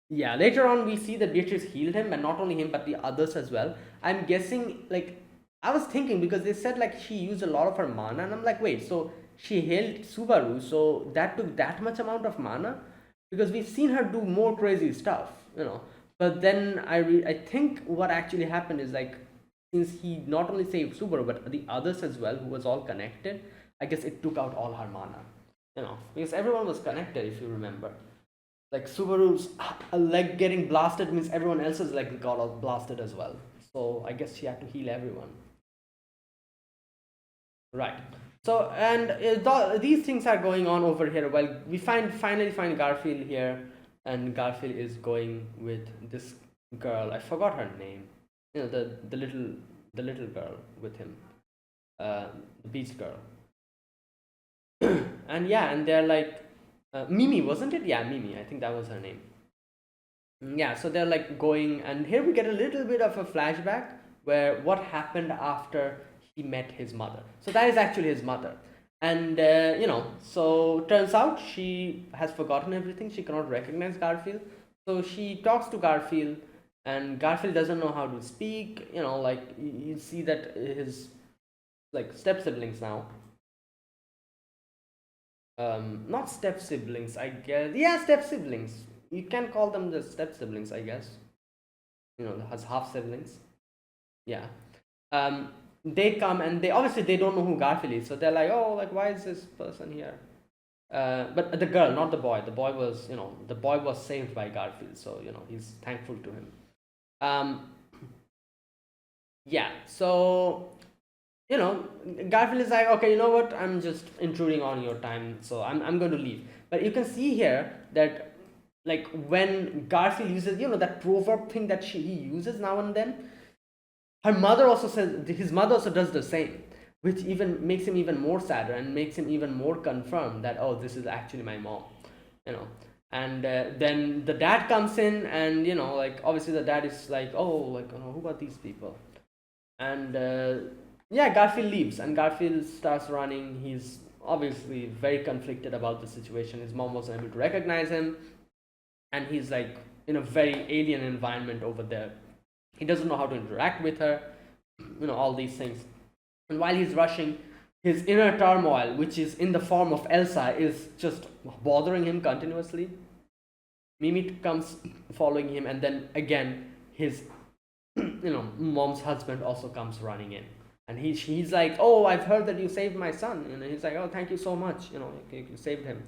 yeah, later on we see that Beatrice healed him, and not only him but the others as well. I'm guessing, like, I was thinking because they said like she used a lot of her mana, and I'm like, wait, so she healed Subaru, so that took that much amount of mana? Because we've seen her do more crazy stuff. But then I think what actually happened is like, since he not only saved Subaru but the others as well, who was all connected, I guess it took out all her mana. Because everyone was connected, if you remember. Like Subaru's leg getting blasted means everyone else's leg got all blasted as well. So I guess she had to heal everyone. Right. So, and these things are going on over here while we finally find Garfield here, and Garfield is going with this girl. I forgot her name. You know, the little girl with him, the beast girl. And yeah, and they're like Mimi, wasn't it? Yeah, Mimi. I think that was her name. Yeah, so they're like going, and here we get a little bit of a flashback where what happened after he met his mother. So that is actually his mother. And so turns out she has forgotten everything. She cannot recognize Garfield. So she talks to Garfield, and Garfield doesn't know how to speak. Like you see that his like step siblings now, not step siblings, I guess. Yeah, step siblings. You can call them the step siblings, I guess. As half siblings. Yeah. They come, and they obviously they don't know who Garfield is, so they're like, oh, like why is this person here? But the girl, not the boy. The boy was saved by Garfield, so he's thankful to him. Um, yeah. So Garfield is like, okay, you know what? I'm just intruding on your time, so I'm going to leave. But you can see here that like when Garfield uses that proverb thing that he uses now and then, her mother also says, his mother also does the same, which even makes him even more sadder and makes him even more confirmed that, oh, this is actually my mom. you know and then the dad comes in, and like obviously the dad is like, oh, like, who are these people? And yeah, Garfield leaves, and Garfield starts running. He's obviously very conflicted about the situation. His mom wasn't able to recognize him, and he's like in a very alien environment over there. He doesn't know how to interact with her, all these things. And while he's rushing, his inner turmoil, which is in the form of Elsa, is just bothering him continuously. Mimi comes following him, and then again his mom's husband also comes running in, and he's like, oh, I've heard that you saved my son. And he's like, oh, thank you so much, you saved him.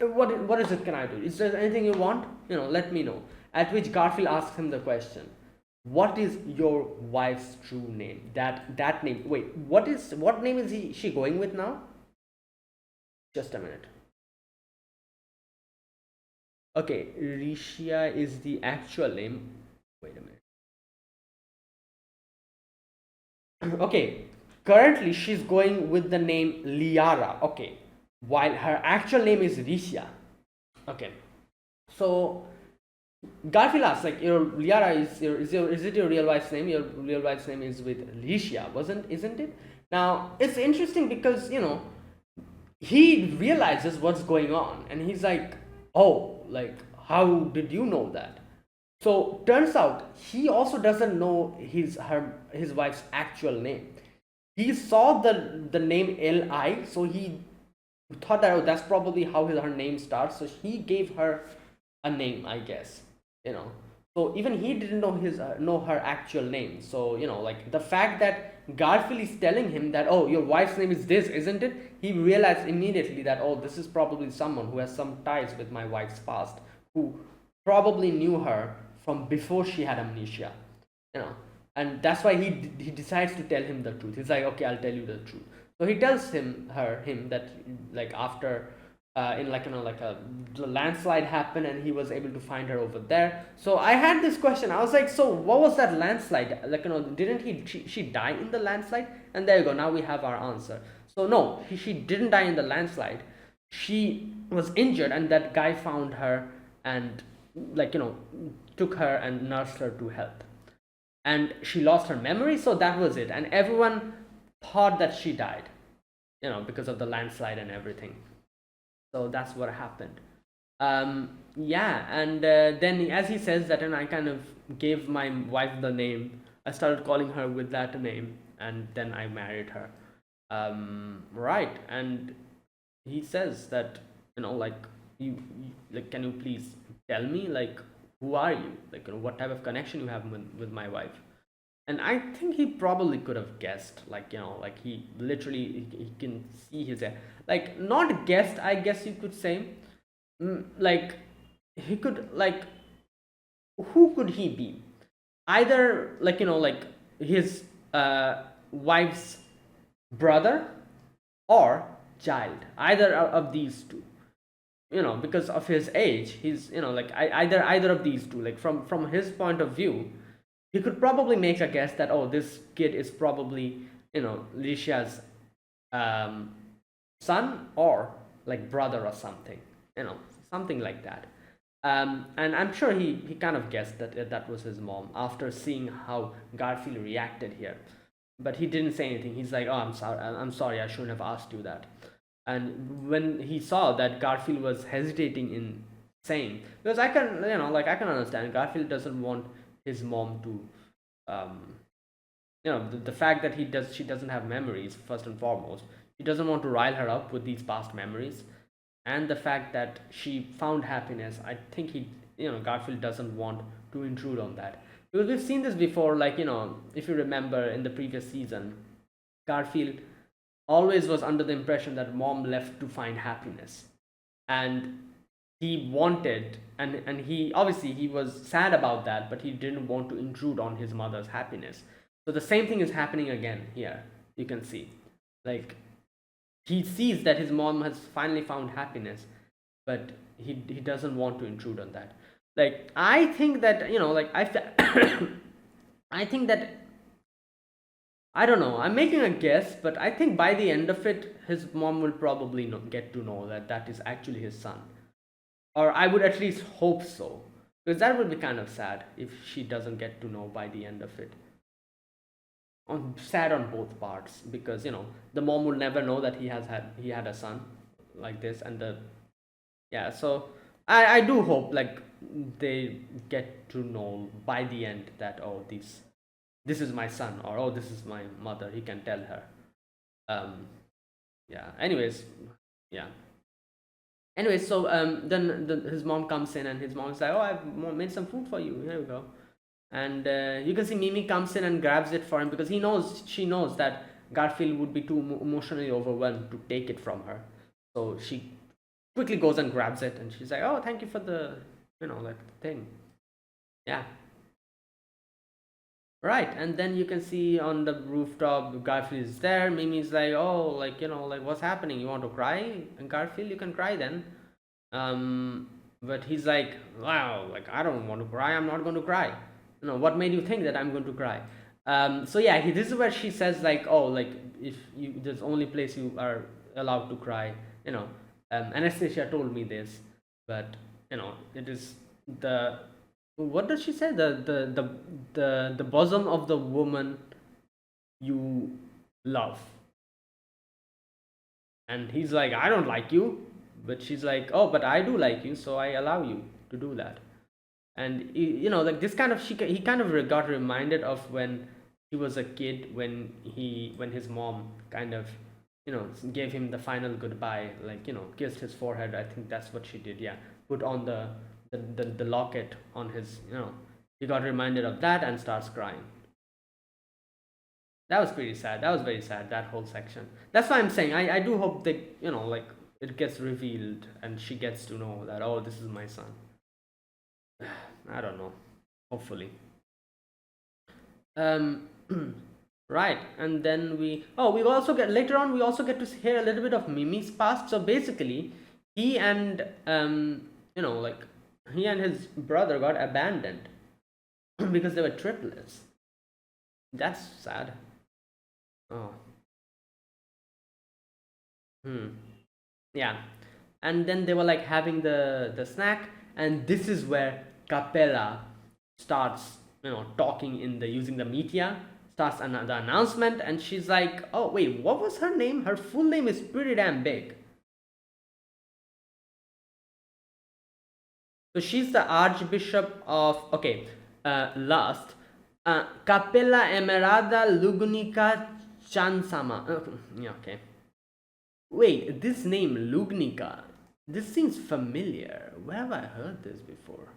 What is it can I do? Is there anything you want? Let me know. At which Garfield asks him the question, what is your wife's true name? That name, wait, what name is she going with now? Just a minute. Okay, Rishia is the actual name. Wait a minute. Okay, currently she's going with the name Liara. Okay, while her actual name is Rishia. Okay, so Garfield asks, like, Liara is it your real wife's name? Your real wife's name is with Rishia, isn't it? Now it's interesting because he realizes what's going on, and he's like, oh, like, how did you know that? So turns out he also doesn't know his wife's actual name. He saw the name Li, so he thought that, oh, that's probably how her name starts. So he gave her a name, I guess. So even he didn't know her actual name. So like the fact that Garfield is telling him that, oh, your wife's name is this, isn't it? He realized immediately that, oh, this is probably someone who has some ties with my wife's past, who probably knew her from before she had amnesia. And that's why he decides to tell him the truth. He's like, okay, I'll tell you the truth. So he tells him that, like, after in like a landslide happened, and he was able to find her over there. So I had this question. I was like, so what was that landslide like? Didn't she die in the landslide? And there you go, now we have our answer. So no, she didn't die in the landslide. She was injured, and that guy found her and, like, took her and nursed her to health. And she lost her memory, so that was it. And everyone thought that she died, because of the landslide and everything. So that's what happened. Yeah, and then as he says that, and I kind of gave my wife the name. I started calling her with that name, and then I married her. Right, and he says that, like, like, can you please tell me, like, who are you? Like, what type of connection you have with my wife? And I think he probably could have guessed, like, like he literally he can see his, like, not guessed, I guess you could say. Like, he could, like, who could he be? Either, like, like his wife's brother or child, either of these two. Because of his age, he's, like, either of these two, like, from his point of view, he could probably make a guess that, oh, this kid is probably, Licia's um, son, or like brother or something, something like that. And I'm sure he kind of guessed that that was his mom after seeing how Garfield reacted here. But he didn't say anything. He's like, "Oh, I'm sorry. I shouldn't have asked you that." And when he saw that Garfield was hesitating in saying, because I can, like, I can understand Garfield doesn't want his mom to, um, the fact that she doesn't have memories, first and foremost. He doesn't want to rile her up with these past memories, and the fact that she found happiness. I think Garfield doesn't want to intrude on that, because we've seen this before. Like, if you remember in the previous season, Garfield always was under the impression that mom left to find happiness, and he wanted, and he obviously he was sad about that, but he didn't want to intrude on his mother's happiness. So the same thing is happening again here. You can see, like, he sees that his mom has finally found happiness, but he doesn't want to intrude on that. Like, I think that, like, I think that, I don't know, I'm making a guess, but I think by the end of it, his mom will probably get to know that that is actually his son. Or I would at least hope so, because that would be kind of sad if she doesn't get to know by the end of it. Sad on both parts, because the mom will never know that he had a son like this, and the yeah. So I do hope, like, they get to know by the end that, oh, this is my son, or, oh, this is my mother. He can tell her. um yeah, anyways. Yeah, anyways. So then his mom comes in, and his mom is like, oh, I've made some food for you, here we go. And you can see Mimi comes in and grabs it for him, because she knows that Garfield would be too emotionally overwhelmed to take it from her. So she quickly goes and grabs it, and she's like, oh, thank you for the, like, thing. Yeah. Right, and then you can see on the rooftop, Garfield is there. Mimi's like, oh, like, like, what's happening? You want to cry? And Garfield, you can cry then. But he's like, wow, like, I don't want to cry. I'm not going to cry. What made you think that I'm going to cry? So yeah, this is where she says, like, oh, like, if you, there's only place you are allowed to cry. Anastasia told me this, but it is the, what does she say? The bosom of the woman you love. And he's like, I don't like you. But she's like, oh, but I do like you, so I allow you to do that. And like, this kind of, he kind of got reminded of when he was a kid, when his mom kind of gave him the final goodbye, like, kissed his forehead. I think that's what she did. Yeah, put on the locket on his, he got reminded of that and starts crying. That was pretty sad. That was very sad, that whole section. That's why I'm saying, I do hope that, like, it gets revealed and she gets to know that, oh, this is my son. I don't know. Hopefully. Um, right, and then we also get, later on, we also get to hear a little bit of Mimi's past. So basically, he and like, he and his brother got abandoned because they were triplets. That's sad. Oh. Yeah. And then they were, like, having the snack, and this is where Capella starts, talking in the using the media, starts the announcement, and she's like, oh wait, what was her name? Her full name is pretty damn big. So she's the Archbishop of, okay, last, Capella Emerada Lugnica Chansama. Yeah, okay. Wait, this name Lugnica, this seems familiar. Where have I heard this before?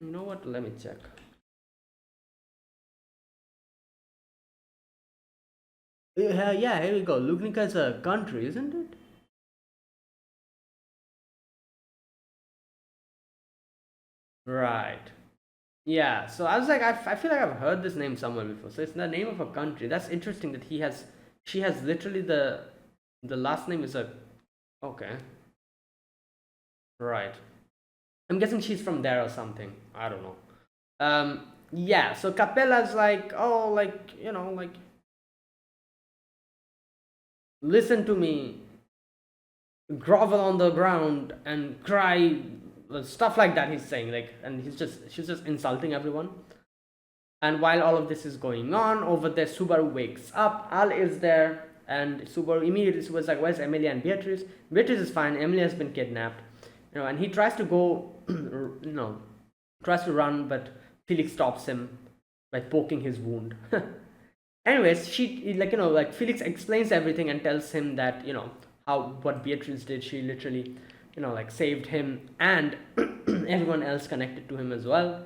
You know what? Let me check. Yeah, here we go. Lugnica is a country, isn't it? Right. Yeah, so I was like, I feel like I've heard this name somewhere before. So it's the name of a country. That's interesting that she has literally the last name is a, okay, right. I'm guessing she's from there or something. I don't know. Yeah, so Capella's like, oh, like, like, listen to me, grovel on the ground and cry, stuff like that he's saying, like, and she's just insulting everyone. And while all of this is going on over there, Subaru wakes up. Al is there, and Subaru immediately was like, "Where's Emilia and Beatrice?" Beatrice is fine. Emilia has been kidnapped, and he tries to go, tries to run, but Felix stops him by poking his wound. Anyways, she like like Felix explains everything and tells him that how what Beatrice did. She literally like saved him and everyone else connected to him as well.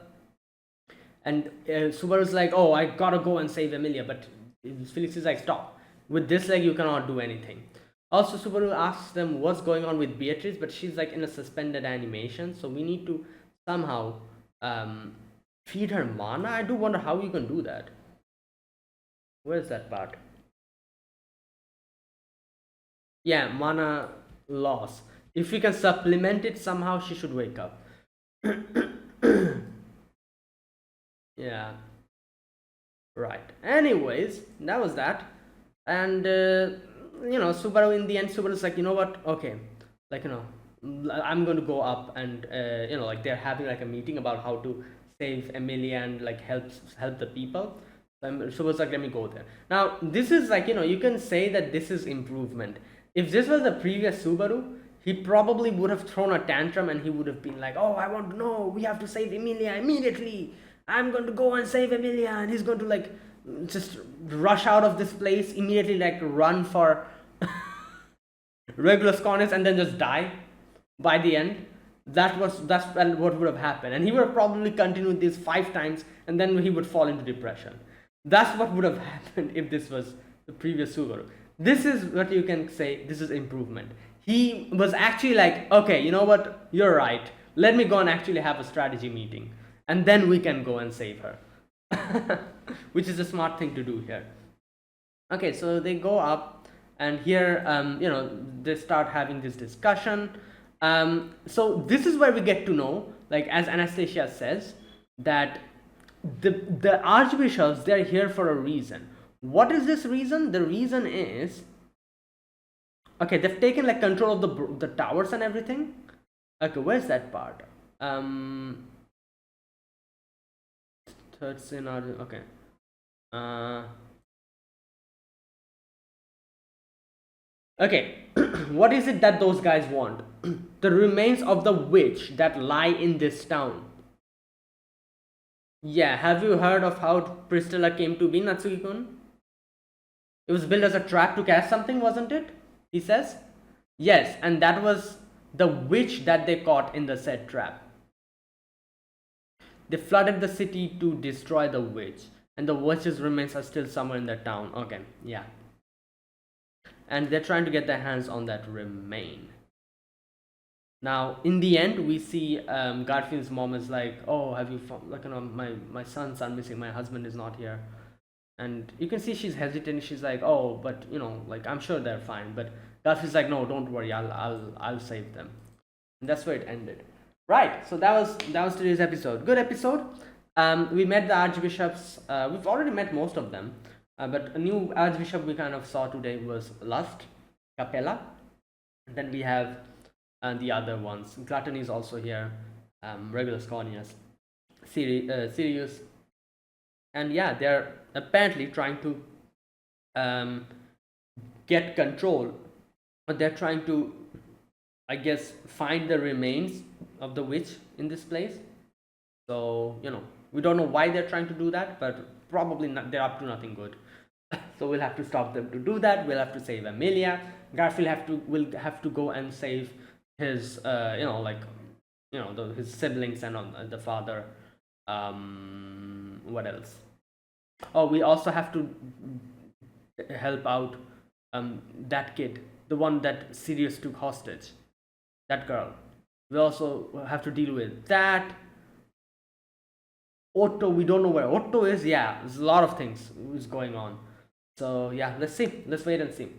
And Subaru's like, oh, I gotta go and save Emilia, but Felix is like, stop. With this leg, you cannot do anything. Also, Subaru asks them what's going on with Beatrice, but she's like in a suspended animation, so we need to somehow feed her mana. I do wonder how you can do that. Where's that part? Yeah, mana loss. If we can supplement it somehow, she should wake up. Yeah. Right. Anyways, that was that. And Subaru in the end, Subaru's like, you know what? Okay, like I'm going to go up and like they're having like a meeting about how to save Emilia and like help the people. Subaru's like, let me go there. Now this is like you can say that this is improvement. If this was the previous Subaru, he probably would have thrown a tantrum and he would have been like, oh, I want to know, we have to save Emilia immediately. I'm going to go and save Emilia, and he's going to like just rush out of this place immediately, like run for Regulus Cornus and then just die by the end. That's what would have happened, and he would have probably continued this 5 times, and then he would fall into depression. That's what would have happened if this was the previous Subaru. This is what you can say. This is improvement. He was actually like, okay, you know what? You're right. Let me go and actually have a strategy meeting, and then we can go and save her. Which is a smart thing to do here. Okay, so they go up, and here, they start having this discussion. So this is where we get to know, like as Anastasia says, that the archbishops, they're here for a reason. What is this reason? The reason is, okay, they've taken like control of the towers and everything. Okay, where's that part? Third scenario. Okay. Okay, what is it that those guys want? The remains of the witch that lie in this town. Yeah, have you heard of how Pristella came to be, Natsuki-kun? It was built as a trap to catch something, wasn't it? He says. Yes, and that was the witch that they caught in the said trap. They flooded the city to destroy the witch, and the witch's remains are still somewhere in the town. Okay, yeah. And they're trying to get their hands on that remain. Now, in the end, we see Garfield's mom is like, "Oh, have you found, like, my sons are missing. My husband is not here." And you can see she's hesitant. She's like, "Oh, but like I'm sure they're fine." But Garfield's like, "No, don't worry. I'll save them." And that's where it ended. Right. So that was today's episode. Good episode. We met the archbishops. We've already met most of them, but a new archbishop we kind of saw today was Lust, Capella. And then we have the other ones. Gluttony is also here. Regulus Cornelius, Sirius, and yeah, they're apparently trying to get control, but they're trying to, I guess, find the remains of the witch in this place. So we don't know why they're trying to do that, but probably not, they're up to nothing good. So we'll have to stop them to do that. We'll have to save Emilia. Garfield will have to go and save his his siblings and the father. What else? Oh, we also have to help out that kid, the one that Sirius took hostage, that girl. We also have to deal with that. Otto, we don't know where Otto is. Yeah, there's a lot of things is going on. So yeah, let's see. Let's wait and see.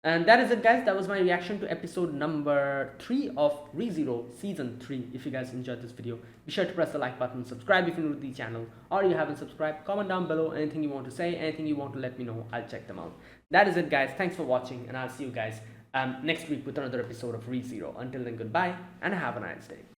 And that is it, guys. That was my reaction to episode number 3 of ReZero Season 3. If you guys enjoyed this video, be sure to press the like button, subscribe if you're new to the channel, or you haven't subscribed. Comment down below anything you want to say, anything you want to let me know. I'll check them out. That is it, guys. Thanks for watching, and I'll see you guys next week with another episode of ReZero. Until then, goodbye, and have a nice day.